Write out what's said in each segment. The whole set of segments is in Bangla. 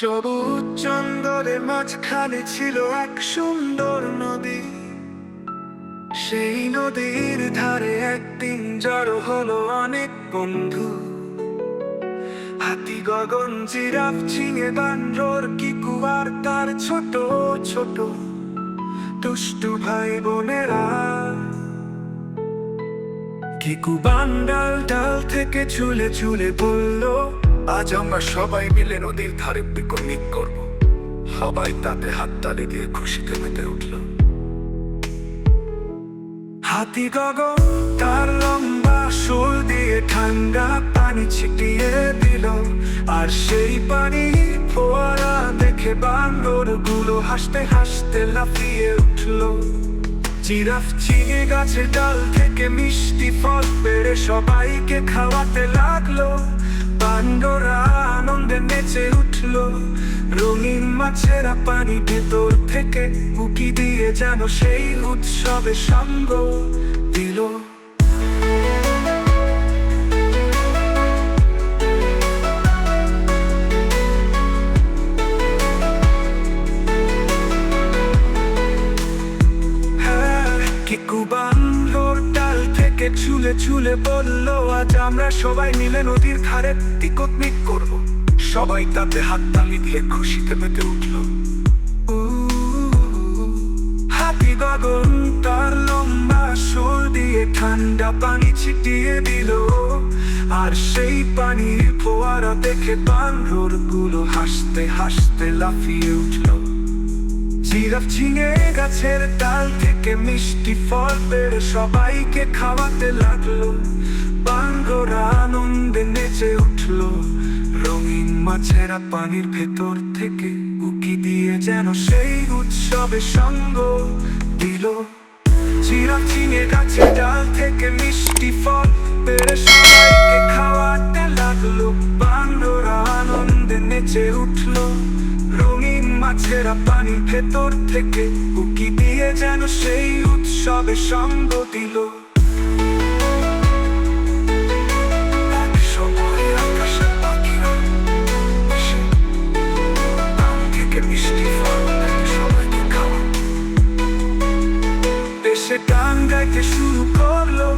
সবুজ চন্দরের মাঝখানে ছিল এক সুন্দর নদী। সেই নদীর ধারে একদিন জড়ো হলো অনেক বন্ধু। হাতি, গগন, জিরাফ, ঝিঙে, বানর, কিকু আর তার ছোট ছোট দুষ্টু ভাই বোনেরা। কিকু বান্ডাল ডাল থেকে ঝুলে ঝুলে বলল, আজ আমরা সবাই মিলে নদীর ধারে পিকনিক করব। সবাই তাতে হাততালি দিয়ে খুশিতে মেতে উঠল। হাতি, গগন তার লম্বা শুল দিয়ে ঠান্ডা পানি ছিটিয়ে দিল, আর সেই পানি ফোয়ারা দেখে বানর গুলো হাসতে হাসতে লাফিয়ে উঠল। জিরাফ ঝিঙে গাছের ডাল থেকে মিষ্টি ফল পেড়ে সবাইকে খাওয়াতে লাগলো। বানররা আনন্দে নেচে উঠল। রঙিন মাছেরা পানি ভেতর থেকে উকি দিয়ে যেন সেই উৎসবে সঙ্গ দিল। কিকু বানর ডাল থেকে ঝুলে ঝুলে বলল, আজ আমরা সবাই মিলে নদীর ধারে পিকনিক করব। সবাই তাতে হাততালি দিয়ে খুশিতে মেতে উঠল। হাতি, গগন তার লম্বা শুল দিয়ে ঠান্ডা পানি ছিটিয়ে দিল, আর সেই পানির ফোয়ারা দেখে বানর গুলো হাসতে হাসতে লাফিয়ে উঠল। জিরাফ ঝিঙে গাছের ডাল থেকে মিষ্টি ফল পেড়ে সবাইকে খাওয়াতে লাগলো। বানররা আনন্দে নেচে উঠল। রঙিন মাছেরা পানির ভেতর থেকে উকি দিয়ে যেন সেই উৎসবে সঙ্গ দিল। জিরাফ ঝিঙে গাছের ডাল থেকে মিষ্টি ফল পেড়ে সবাইকে খাওয়াতে লাগলো। বানররা আনন্দে নেচে উঠল। রঙিন মাছেরা পানির ভেতর থেকে উকি দিয়ে যেন সেই উৎসবে সঙ্গ দিল। সে গান গাইতে শুরু করলো।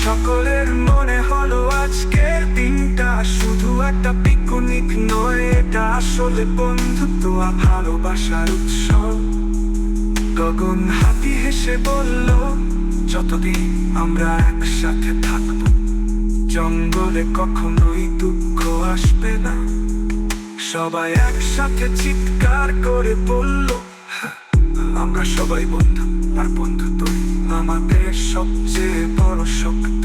সকলের মনে হলো আজকের দিনটা শুধু একটা পিকনিক নয়, এটা আসলে বন্ধুত্ব আর ভালোবাসার উৎসব। গগন হাতি হেসে বলল, যতদিন আমরা একসাথে থাকবো জঙ্গলে কখনোই দুঃখ আসবে না। সবাই একসাথে চিৎকার করে বলল, আমরা সবাই বন্ধু, আর বন্ধুত্ব আমাদের সবচেয়ে বড় শক্তি।